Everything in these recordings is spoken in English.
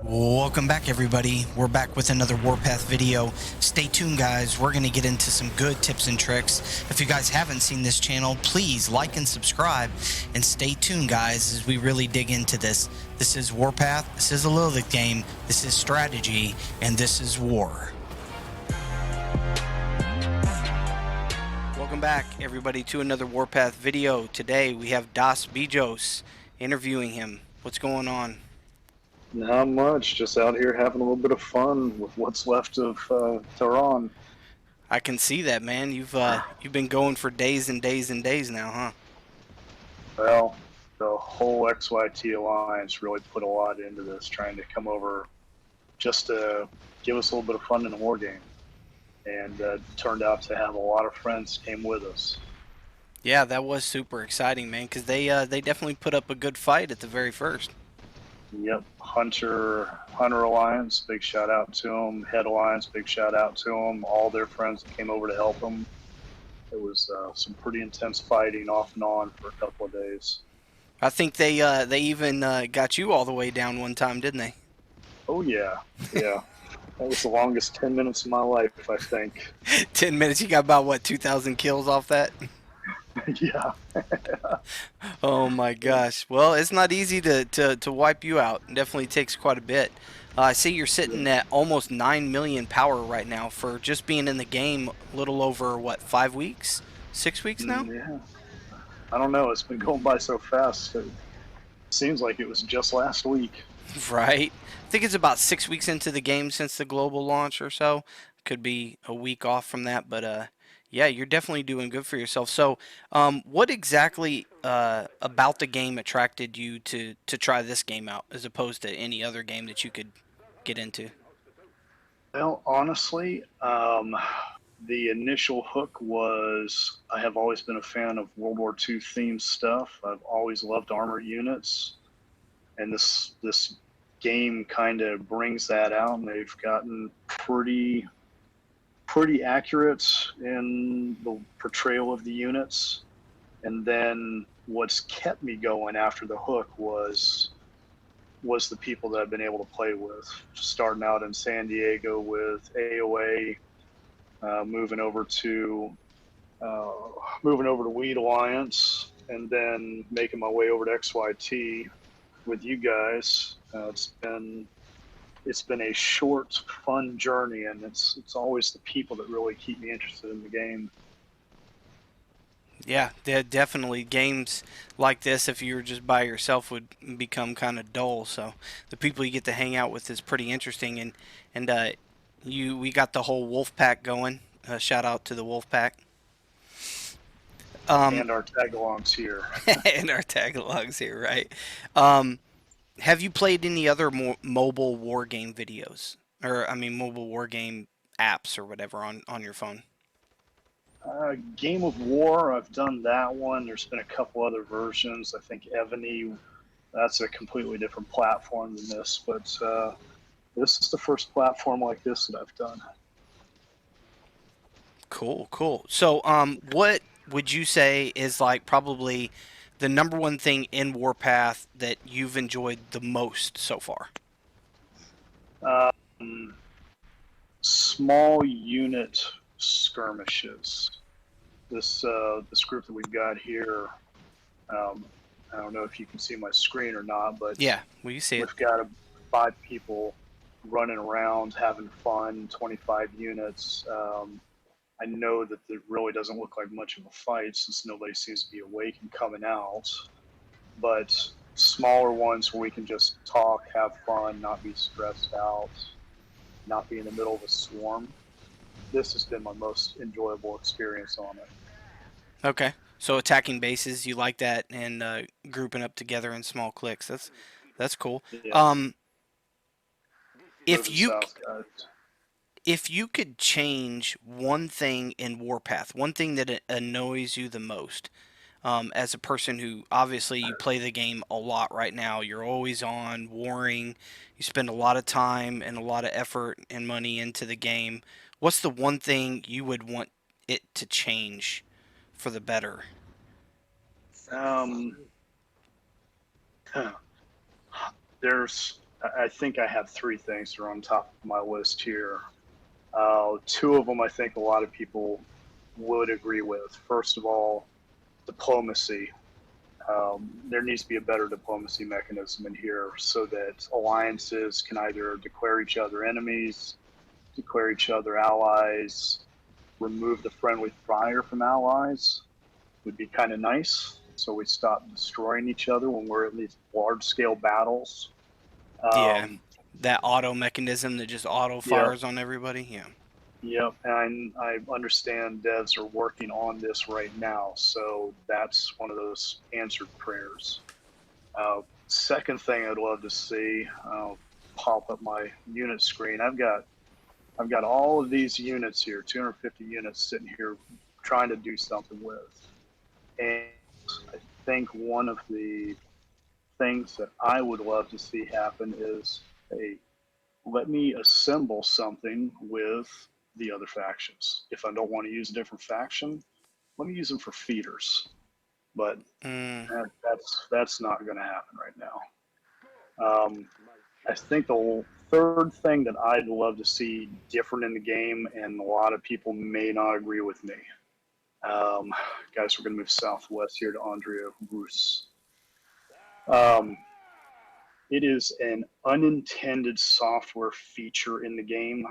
Welcome back, everybody. We're back with another Warpath video. Stay tuned, guys. We're going to get into some good tips and tricks. If you guys haven't seen this channel, please like and subscribe, and stay tuned, guys, as we really dig into this. This is Warpath, this is a Lilith game, this is strategy, and this is war. Welcome back, everybody, to another Warpath video. Today we have Dasbjos interviewing him. What's going on? Not much, just out here having a little bit of fun with what's left of Tehran. I can see that, man. You've been going for days and days and days now, huh? Well, the whole XYT alliance really put a lot into this, trying to come over just to give us a little bit of fun in a war game, and turned out to have a lot of friends came with us. Yeah, that was super exciting, man, because they definitely put up a good fight at the very first. Yep, Hunter Alliance, big shout out to them. Head Alliance, big shout out to them. All their friends that came over to help them. It was some pretty intense fighting off and on for a couple of days. I think they even got you all the way down one time, didn't they? Oh yeah, yeah. That was the longest 10 minutes of my life, I think. 10 minutes. You got about what 2,000 kills off that? Yeah. Oh my gosh. Well, it's not easy to wipe you out. It definitely takes quite a bit. I see you're sitting at almost 9 million power right now for just being in the game a little over, what, 5 weeks? 6 weeks now? Yeah. I don't know. It's been going by so fast. It seems like it was just last week. Right. I think it's about 6 weeks into the game since the global launch or so. Could be a week off from that, but yeah, you're definitely doing good for yourself. So, what exactly about the game attracted you to try this game out as opposed to any other game that you could get into? Well, honestly, the initial hook was I have always been a fan of World War II themed stuff. I've always loved armored units, and this game kind of brings that out. And they've gotten pretty accurate in the portrayal of the units. And then what's kept me going after the hook was the people that I've been able to play with. Starting out in San Diego with AOA, moving over to Weed Alliance, and then making my way over to XYT with you guys. It's been a short, fun journey, and it's always the people that really keep me interested in the game. Yeah, definitely games like this, if you were just by yourself, would become kind of dull. So the people you get to hang out with is pretty interesting, and we got the whole wolf pack going. Shout out to the wolf pack. And our tag-alongs here. And our tag-alongs here, right? Um, have you played any other mobile war game videos, or I mean, mobile war game apps or whatever on your phone? Game of War, I've done that one. There's been a couple other versions. I think Ebony, that's a completely different platform than this, but this is the first platform like this that I've done. Cool, cool. So, what would you say is like probably the number one thing in Warpath that you've enjoyed the most so far? Um, Small unit skirmishes. This group that we've got here, I don't know if you can see my screen or not, but Yeah, well, you see it. we've got 5 people running around having fun. 25 units. I know that it really doesn't look like much of a fight since nobody seems to be awake and coming out, but smaller ones where we can just talk, have fun, not be stressed out, not be in the middle of a swarm. This has been my most enjoyable experience on it. Okay. So attacking bases, you like that, and grouping up together in small cliques. That's cool. Yeah, Um, if moving you south, guys. if you could change one thing in Warpath, one thing that annoys you the most, as a person who obviously you play the game a lot right now, you're always on warring, you spend a lot of time and a lot of effort and money into the game. What's the one thing you would want it to change for the better? Um, there's I think I have three things that are on top of my list here. Two of them I think a lot of people would agree with. First of all, diplomacy. There needs to be a better diplomacy mechanism in here so that alliances can either declare each other enemies, declare each other allies, remove the friendly fire from allies would be kind of nice. So we stop destroying each other when we're in these large scale battles. Yeah, Um, that auto mechanism that just auto yeah, fires on everybody. Yeah. yep, and I understand devs are working on this right now, so that's one of those answered prayers. Second thing I'd love to see, pop up my unit screen. I've got all of these units here, 250 units sitting here, trying to do something with, and I think one of the things that I would love to see happen is, hey, let me assemble something with the other factions. If I don't want to use a different faction, let me use them for feeders. But Mm, that's not going to happen right now. I think the third thing that I'd love to see different in the game, and a lot of people may not agree with me. Um, Guys, we're going to move southwest here to Andrea Bruce. Um, it is an unintended software feature in the game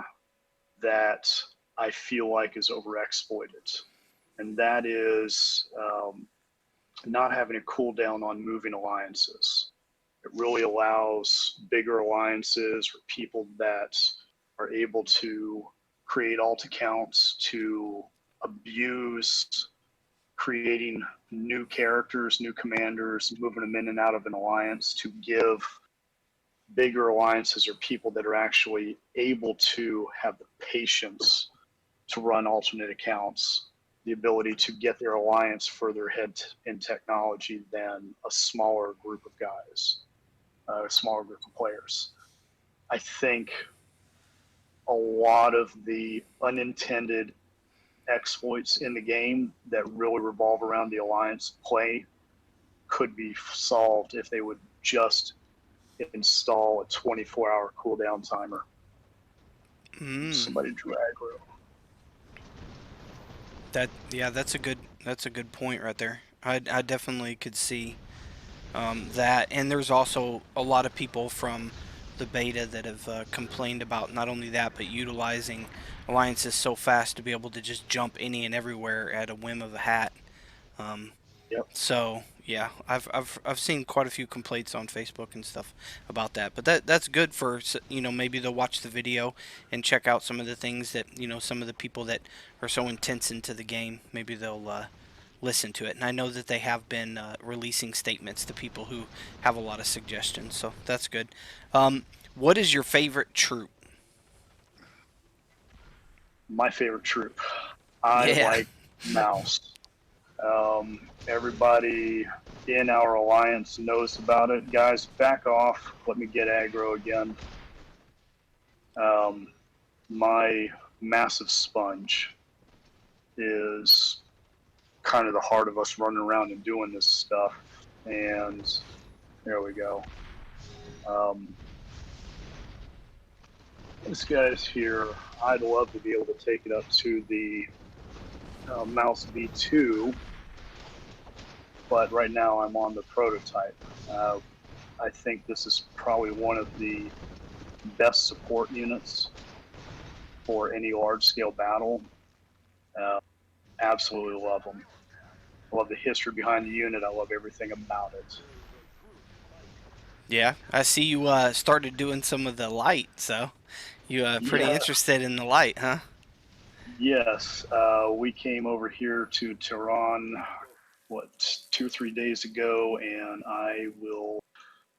that I feel like is overexploited, and that is not having a cooldown on moving alliances. It really allows bigger alliances or people that are able to create alt accounts to abuse creating new characters, new commanders, moving them in and out of an alliance to give bigger alliances or people that are actually able to have the patience to run alternate accounts, the ability to get their alliance further ahead in technology than a smaller group of guys, a smaller group of players. I think a lot of the unintended exploits in the game that really revolve around the alliance play could be solved if they would just install a 24-hour cooldown timer. mm. Somebody drew aggro. That's a good point right there. I definitely could see that, and there's also a lot of people from the beta that have complained about not only that but utilizing alliances so fast to be able to just jump any and everywhere at a whim of a hat. Um, Yep. So yeah, I've seen quite a few complaints on Facebook and stuff about that. But that's good for maybe they'll watch the video and check out some of the things that some of the people that are so intense into the game. Maybe they'll listen to it. And I know that they have been releasing statements to people who have a lot of suggestions. So that's good. What is your favorite troop? My favorite troop. I Yeah. like Mouse. Everybody in our alliance knows about it. Guys, back off. Let me get aggro again. Um, my massive sponge is kind of the heart of us running around and doing this stuff. And there we go. Um, this guy's here. I'd love to be able to take it up to the Mouse V2, but right now I'm on the prototype. Uh, I think this is probably one of the best support units for any large scale battle. Uh, Absolutely love them. I love the history behind the unit. I love everything about it. Yeah, I see you started doing some of the light, so you pretty Yeah, interested in the light, huh? yes. We came over here to Tehran, what, 2 or 3 days ago, and I will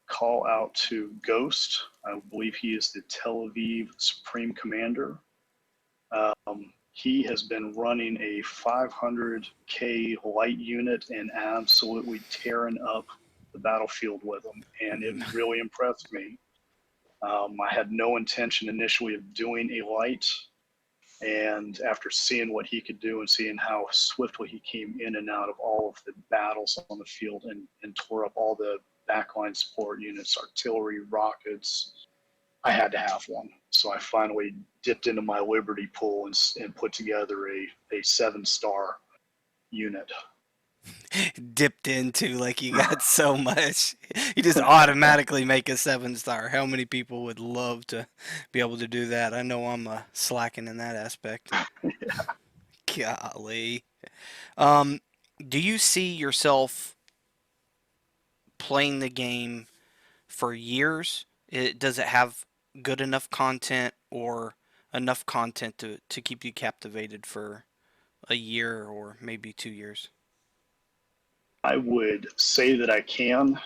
call out to Ghost. I believe he is the Tel Aviv Supreme Commander. He has been running a 500K light unit and absolutely tearing up the battlefield with them, and it really impressed me. I had no intention initially of doing a light, and after seeing what he could do and seeing how swiftly he came in and out of all of the battles on the field and tore up all the backline support units, artillery, rockets. I had to have one. So I finally dipped into my Liberty pool and put together a 7-star unit. Dipped into like you got so much. You just automatically make a 7 star. How many people would love to be able to do that? I know I'm slacking in that aspect. Golly. Um, do you see yourself playing the game for years? Does it have good enough content or enough content to keep you captivated for a year or maybe 2 years? I would say that I can,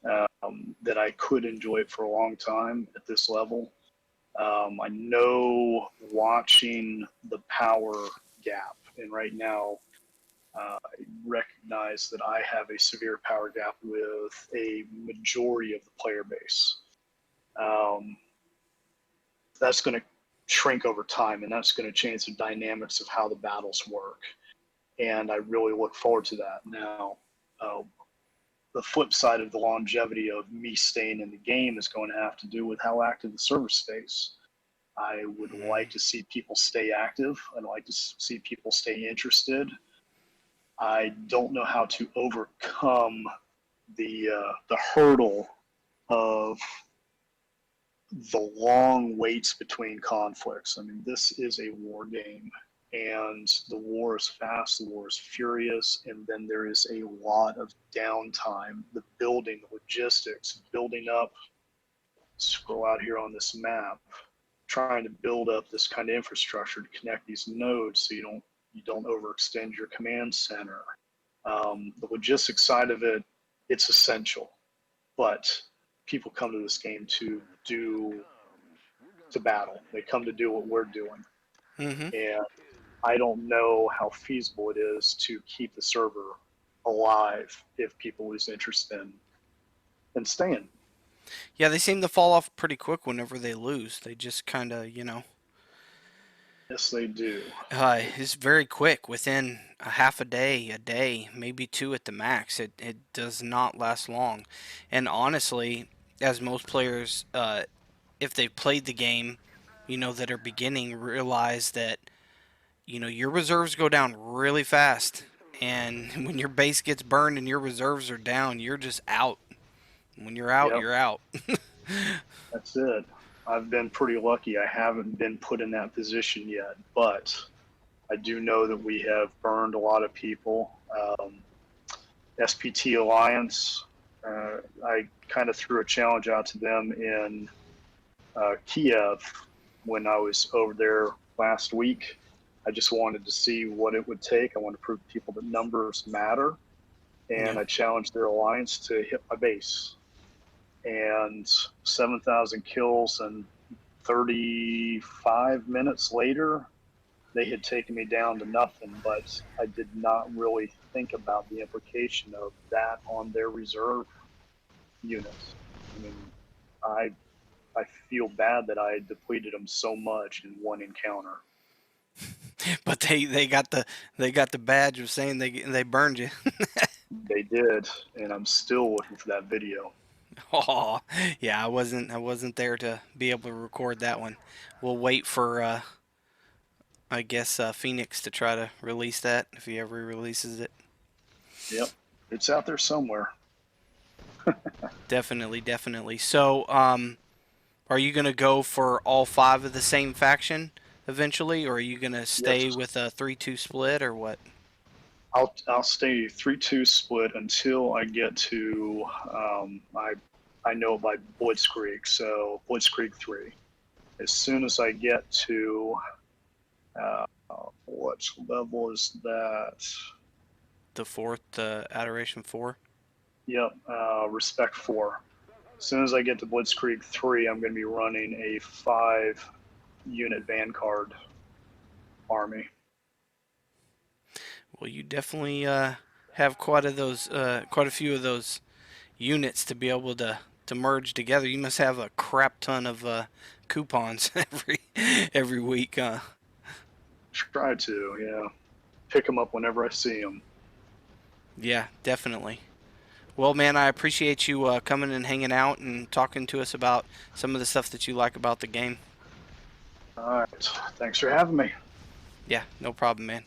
that I could enjoy it for a long time at this level. I know watching the power gap, and right now I recognize that I have a severe power gap with a majority of the player base. Um, that's going to shrink over time, and that's going to change the dynamics of how the battles work. And I really look forward to that. Now, uh, the flip side of the longevity of me staying in the game is going to have to do with how active the server stays. I would like to see people stay active. I'd like to see people stay interested. I don't know how to overcome the hurdle of the long waits between conflicts. I mean, this is a war game, and the war is fast, the war is furious, and then there is a lot of downtime. The building, the logistics, building up. Scroll out here on this map, trying to build up this kind of infrastructure to connect these nodes so you don't overextend your command center. The logistics side of it, it's essential, but people come to this game to battle. They come to do what we're doing, Mm-hmm. and I don't know how feasible it is to keep the server alive if people lose interest in staying. Yeah, they seem to fall off pretty quick whenever they lose. They just kind of. Yes, they do. It's very quick. Within a half a day, maybe two at the max. It does not last long. And honestly, as most players, if they've played the game, that are beginning, realize that, your reserves go down really fast. And when your base gets burned and your reserves are down, you're just out. When you're out, Yep, you're out. that's it. I've been pretty lucky. I haven't been put in that position yet, but I do know that we have burned a lot of people. SPT Alliance, I kind of threw a challenge out to them in Kiev when I was over there last week. I just wanted to see what it would take. I want to prove to people that numbers matter. And Yeah. I challenged their alliance to hit my base. And 7,000 kills, and 35 minutes later, they had taken me down to nothing. But I did not really think about the implication of that on their reserve units. I mean, I I feel bad that I depleted them so much in one encounter. But they got the badge of saying they burned you. They did, and I'm still looking for that video. Oh, yeah, I wasn't there to be able to record that one. We'll wait for I guess Phoenix to try to release that if he ever releases it. Yep, it's out there somewhere. Definitely, definitely. So, are you gonna go for all five of the same faction eventually, or are you gonna stay Yes, with a 3-2 split, or what? I'll stay 3-2 split until I get to I know by Blitzkrieg, so Blitzkrieg 3. As soon as I get to uh, what level is that? The fourth, the Adoration 4. Yep, Respect 4. As soon as I get to Blitzkrieg 3, I'm going to be running a 5 unit Vanguard army. Well, you definitely have quite a few of those units to be able to merge together. You must have a crap ton of coupons every week. Try to, yeah. Pick them up whenever I see them. Yeah, definitely. Well, man, I appreciate you coming and hanging out and talking to us about some of the stuff that you like about the game. All right. Thanks for having me. Yeah, no problem, man.